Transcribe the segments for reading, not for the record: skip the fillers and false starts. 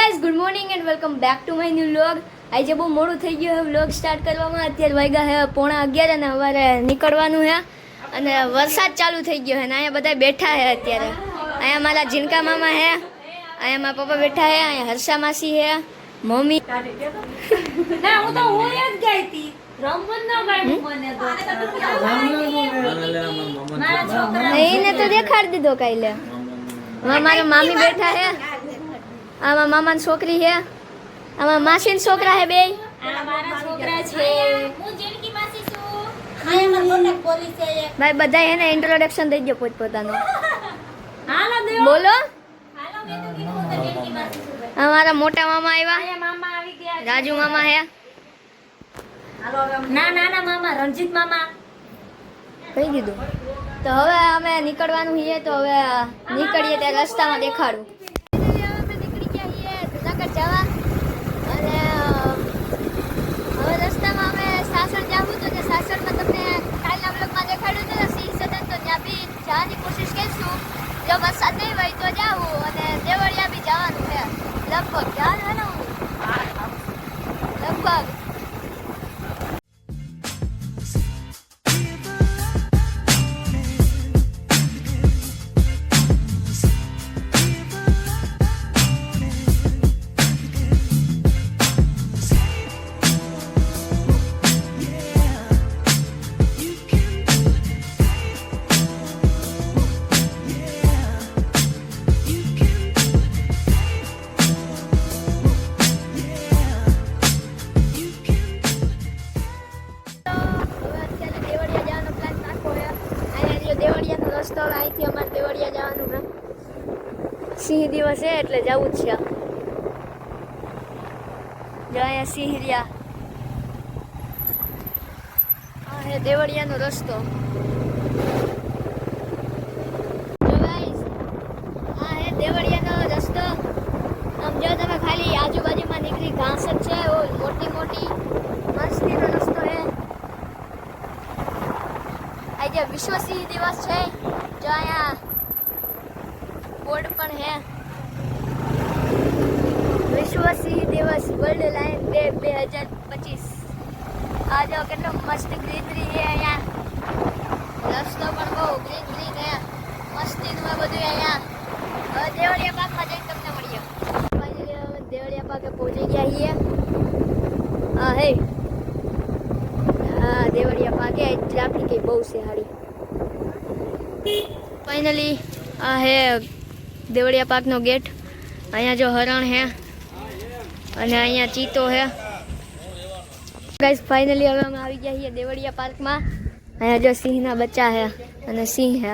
Guys good morning and welcome back to my new vlog. આજે બહુ મોડું થઈ ગયું છે વ્લોગ સ્ટાર્ટ કરવામાં. અત્યારે વાગ્યા છે 11:15 અને સવારે નીકળવાનું છે અને વરસાદ ચાલુ થઈ ગયો છે અને અહીંયા બધા બેઠા છે અત્યારે. અહીંયા મારા ઝીણકા મામા છે, અહીંયા મારા પપ્પા બેઠા છે, અહીંયા હર્ષા માસી છે, મમ્મી ના હું તો હું જ ગઈ હતી રમવું ન ગયું મને તો મારા છોકરા એને તો દેખાડી દીધો કાલે. મારા મામી બેઠા છે, આમાં મામાની છોકરી છે, આમાં માસીના છોકરા છે બે. આ મારા છોકરા છે હું જેનકી માસી છું આયા મારા મોટા પોલીસ છે એક ભાઈ બધા એને ઇન્ટ્રોડક્શન દઈ દો પોતપોતાનું. હાલો દેવ બોલો. હાલો મેં તો કીધું તો જેનકી માસી છું ભાઈ. અમારા મોટા મામા આવ્યા, આયા મામા આવી ગયા છે. રાજુ મામા છે. હાલો ના નાના મામા રણજીત મામા કહી દીધું. તો હવે અમે નીકળવાનું છીએ, તો હવે નીકળીએ ત્યારે રસ્તામાં દેખાડું. અમે નીકળી ગયા છીએ જુનાગઢ જવા અને હવે રસ્તામાં અમે સાસણ જાવું તો સાસણમાં તમને કાલના બ્લોગમાં દેખાડ્યું હતું સિંહ સદન, તો ત્યાં બી જવાની કોશિશ કરીશું. જો વરસાદ નહીં હોય તો જાવું અને દેવળિયા બી જવાનું છે લગભગ. જવાનું લગભગ દેવળિયાનો રસ્તો અહીંથી અમારે દેવળિયા જવાનું છે. સિંહ દિવસ છે એટલે જવું જ છે. જો અહીંયા સિંહ રહ્યા. આ છે દેવળિયાનો રસ્તો. જો ગાઈસ આ છે દેવળિયાનો રસ્તો. આમ જો તમે ખાલી આજુબાજુમાં નીકળી ઘાસ જ છે, મોટી મોટી મસ્તીનો રસ્તો છે. આજે વિશ્વ સિંહ દિવસ છે. જો અહીંયા બોર્ડ પણ છે, વિશ્વ સિંહ દિવસ વર્લ્ડ લાયન ડે 2025. આ જો કેટલો મસ્ત ગ્રીનરી છે અહીંયા. રસ્તો પણ બહુ ગ્રીન છે, મસ્તીનું બધું અહીંયા. હવે દેવળિયા પાકમાં જઈને તમને મળીએ. દેવળિયા પાકે પહોંચી ગયા છીએ. હા હે દેવળિયા પાકે ટ્રાફિક બહુ છે હારી. ફાઇનલી આ હે દેવળિયા પાકનો ગેટ. અહીંયા જો હરણ હે અને અહીંયા ચીતો હે. ગાઈસ ફાઇનલી હવે અમે આવી ગયા છીએ દેવળિયા પાર્કમાં. અહીંયા જો સિંહના બચ્ચા હે અને સિંહ હે.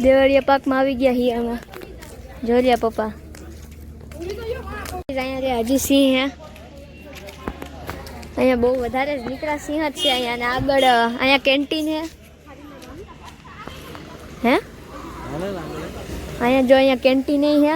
દેવળિયા પાર્કમાં આવી ગયા છીએ અમે. જોરિયા પપ્પા અહીંયા હજી સિંહ હે. અહીંયા બહુ વધારે નીકળા સિંહ જ છે અહીંયા. અને આગળ અહીંયા કેન્ટીન છે હે. અહીંયા જો અહીંયા કેન્ટીન છે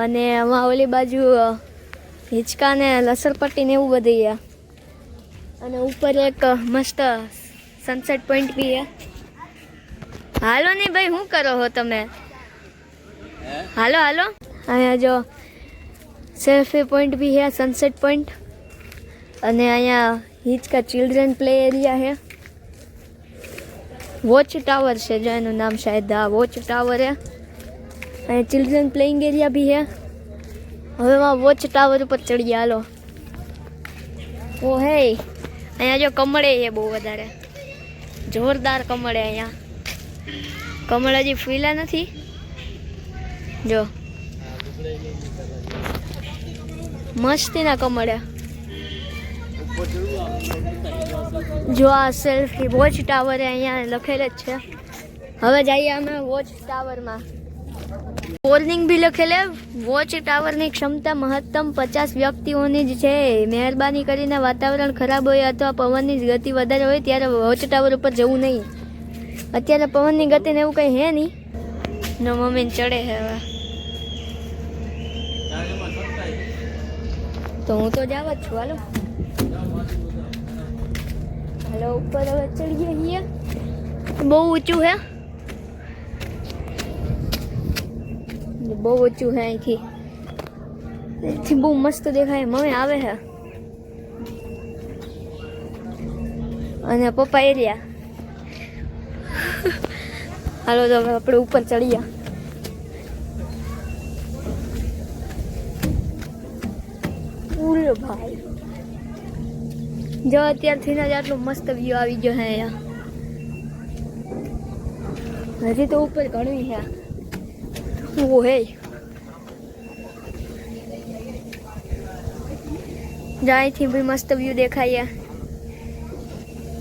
અને આમાં ઓલી બાજુ હિંચકા ને લસણપટ્ટી ને એવું બધું છે. અને ઉપર એક મસ્ત સનસેટ પોઈન્ટ બી છે. હાલો નહીં ભાઈ, શું કરો છો તમે? હાલો હાલો. અહીંયા જો સેલ્ફી પોઈન્ટ બી છે, સનસેટ પોઈન્ટ. અને અહીંયા હિંચકા ચિલ્ડ્રન પ્લે એરિયા છે. વોચ ટાવર છે જો એનું નામ શાયદ. હા વોચ ટાવર છે. અહીંયા ચિલ્ડ્રન પ્લેઇંગ એરિયા બી છે. હવે વોચ ટાવર ઉપર ચડીએ હાલો. ઓ હે અહીંયા જો કમળે છે બહુ વધારે જોરદાર કમળે. અહીંયા કમળ હજી ફૂલ્યા નથી. જો મસ્તીના કમળે. જો આ સેલ્ફી વોચ ટાવર અહીંયા લખેલ જ છે. હવે જઈએ અમે વોચ ટાવરમાં. વોર્નિંગ બી લખેલ વોચ ટાવરની ક્ષમતા મહત્તમ 50 વ્યક્તિઓની જ છે. મહેરબાની કરીને વાતાવરણ ખરાબ હોય અથવા પવનની ગતિ વધારે હોય ત્યારે વોચ ટાવર ઉપર જવું નહીં. અત્યારે પવનની ગતિ ને એવું કંઈ હે નહીં. નો મમ્મીને ચડે છે હવે. તો હું તો જાવ જ છું. હાલો હાલો ઉપર હવે ચડીએ છીએ. બહુ ઊંચું છે. બહુ ઊંચું છે અહીંથી. અહીંથી બહુ મસ્ત દેખાય. મમ્મી આવે છે અને પપ્પા એરિયા. હાલો તો હવે આપણે ઉપર ચડીએ. ઉરે ભાઈ જો અત્યારથી જ આટલો મસ્ત વ્યૂ આવી ગયો છે અહીંયા. હજી તો ઉપર ઘણું છે. ઓ હે અહીંથી બી મસ્ત વ્યૂ દેખાય.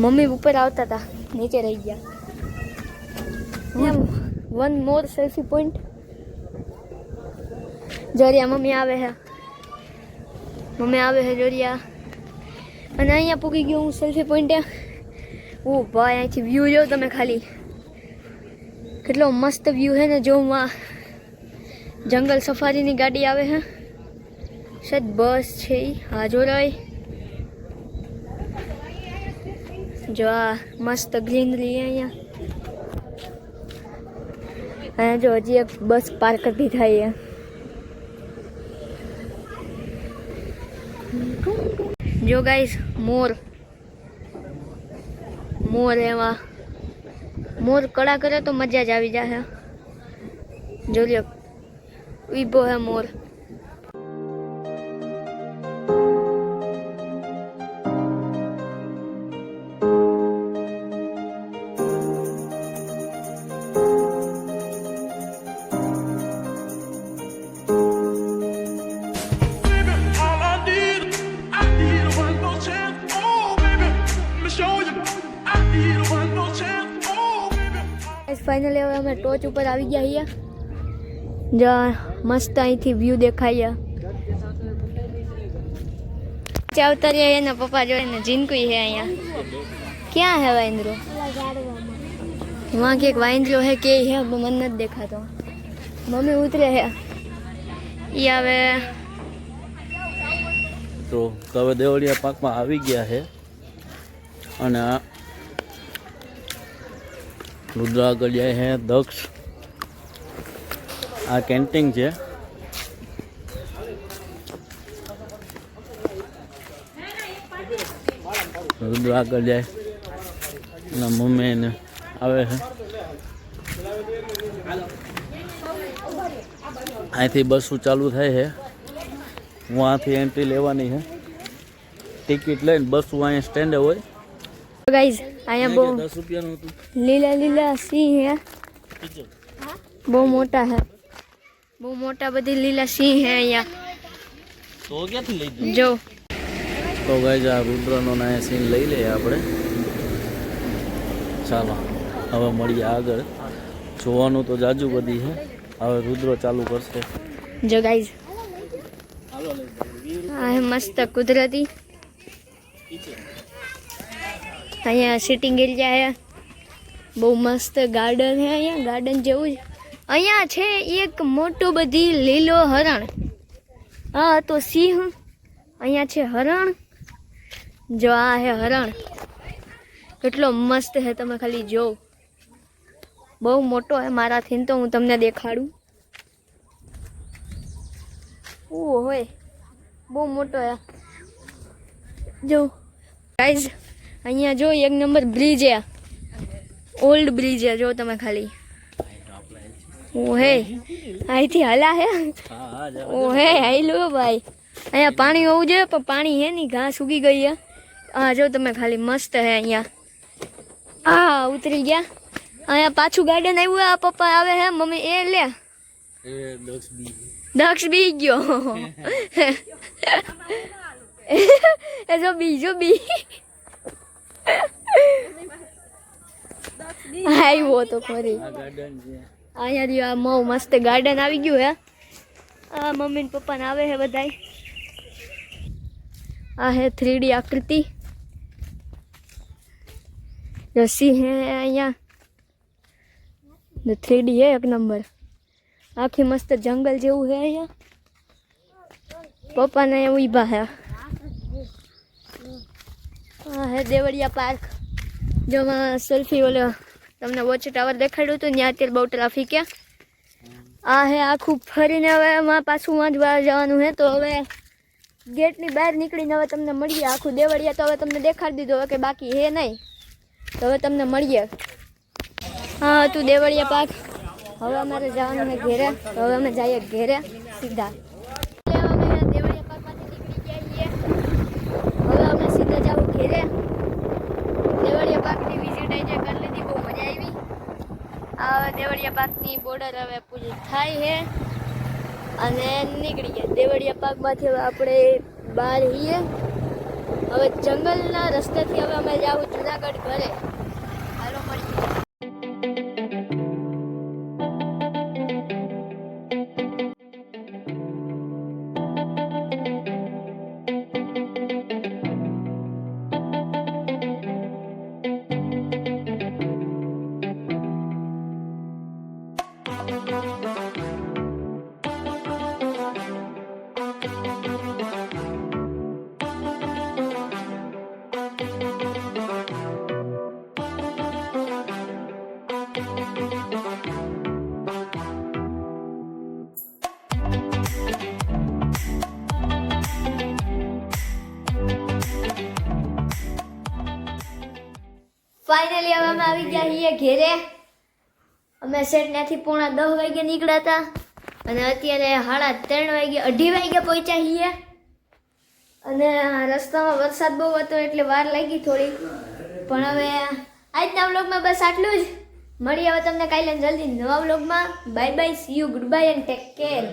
મમ્મી ઉપર આવતા હતા, નીચે રહી ગયા. One more selfie point. જોરિયા મમ્મી આવે છે. જોરિયા. અને અહીંયા પૂકી ગયો હું સેલ્ફી પોઈન્ટે. ઓ ભાઈ અહીંથી વ્યૂ જો તમે ખાલી. કેટલો મસ્ત વ્યૂ છે ને. જો આ જંગલ સફારીની ગાડી આવે છે. શાયદ બસ છે. હા જો રહી. જો આ મસ્ત ગ્રીનરી અહીંયા. જો હજી એક બસ પાર્ક કરી થાય. જો ગાઈસ મોર એમાં મોર કળા કરે તો મજા જ આવી જાય. જો લ્યો ઊભો હે મોર. ફાઇનલી હવે અમે ટોચ ઉપર આવી ગયા છીએ. જો મસ્ત અહીંથી વ્યૂ દેખાય. આવતા રહ્યા એના પપ્પા જોઈને જીનકુઈ છે અહીંયા. ક્યાં હે વાંદરો? વहाँ કે એક વાંદરો હે કે હે મને નથી દેખાતો. મમ્મી ઉતરે હે. ઈ આવે તો હવે દેવળિયા પાકમાં આવી ગયા છે. અને આ રુદ્રા આગળ જાય છે દક્ષ. આ કેન્ટીન છે. રુદ્રા આગળ જાય અને મમ્મી એને આવે છે. અહીંથી બસો ચાલુ થાય છે. વहाँથી એન્ટ્રી લેવાની છે. ટિકિટ લઈને બસો અહીંયા સ્ટેન્ડે હોય. ગાઈઝ અહીંયા બહુ 10 રૂપિયાનું હતું. લીલા સિંહ હે. બહુ મોટા હે. બહુ મોટા બધી લીલા સિંહ હે અહીંયા. તો ક્યાંથી લઈ દઉં? જો તો ગાઈઝ આ રુદ્રનો ના સીન લઈ લઈએ આપણે. ચાલો હવે મળીએ આગળ. જોવાનું તો જાજુ બધી છે. હવે રુદ્ર ચાલુ કરશે. જો ગાઈઝ આ હે મસ્ત કુદરતી. અહીંયા સિટિંગ એરિયા હે. બહુ મસ્ત ગાર્ડન હે. અહીંયા ગાર્ડન જેવું જ. અહીંયા છે એક મોટો બધી લીલો હરણ. હા તો સિંહ. અહીંયા છે હરણ. જો આ હે હરણ. કેટલો મસ્ત હે તમે ખાલી જો. બહુ મોટો હે. મારાથી તો હું તમને દેખાડું. ઓ હોય બહુ મોટો હે. જો ગાઈઝ અહીંયા જો એક નંબર બ્રિજ હે. ઓલ્ડ બ્રિજ હે. જો તમે ખાલી. ઓ હે અહીંથી હલા હે. ઓ હે હાઈલો ભાઈ. અહીંયા પાણી હોવું જોઈએ પણ પાણી હે નહીં. ઘાસ ઉગી ગઈ હે. હા જો તમે ખાલી મસ્ત હે અહીંયા. હા ઉતરી ગયા. અહીંયા પાછું ગાર્ડન આવ્યું. આ પપ્પા આવે હે. મમ્મી એ લે. દક્ષ બી ગયો. એ જો બી આવ્યો તો ખરી. અહીંયા આ બહુ મસ્ત ગાર્ડન આવી ગયું હે. આ મમ્મી ને પપ્પા ને આવે હે બધાય. આ હે 3D આકૃતિ. જો સિંહ હે અહીંયા. 3D હે એક નંબર. આખી મસ્ત જંગલ જેવું હે અહીંયા. પપ્પા ને ઉભા હે. આ હે દેવળિયા પાર્ક. જો સેલ્ફી ઓલો તમને વોચ ટાવર દેખાડ્યું હતું ત્યાં અત્યારે બહુ ટ્રાફિક હે. આ હે આખું ફરીને હવે એમાં પાછું વાંચ જવાનું છે. તો હવે ગેટની બહાર નીકળીને હવે તમને મળીએ. આખું દેવળિયા તો હવે તમને દેખાડી દીધું હવે કે બાકી હે નહીં. તો હવે તમને મળીએ. હા હતું દેવળિયા પાક. હવે અમારે જવાનું છે ઘેરે. તો હવે અમે જઈએ ઘેરે સીધા. અમે દેવળિયા પાકમાંથી નીકળી ગયા છીએ. હવે અમે સીધા જાવું ઘેરે. દેવળિયા પાકની વિઝિટ આજે કરી લીધી, બહુ મજા આવી. આ દેવળિયા પાકની બોર્ડર હવે પૂરી થાય છે અને નીકળી ગયા દેવળિયા પાકમાંથી. હવે આપણે બહાર છીએ. હવે જંગલના રસ્તેથી હવે અમે જાવું જુનાગઢ ઘરે. હાલો મળીએ. ફાઇનલી હવે અમે આવી ગયા છીએ ઘેરે. અમે સેટ ત્યાંથી 9:30 વાગે નીકળ્યા હતા અને અત્યારે 3:30 વાગે 2:30 વાગે પહોંચ્યા છીએ. અને રસ્તામાં વરસાદ બહુ હતો એટલે વાર લાગી થોડી. પણ હવે આજના વ્લોગમાં બસ આટલું જ. મળીએ હવે તમને કાલે જલ્દી નવા વ્લોગમાં. Bye bye, C you, good bye and take care.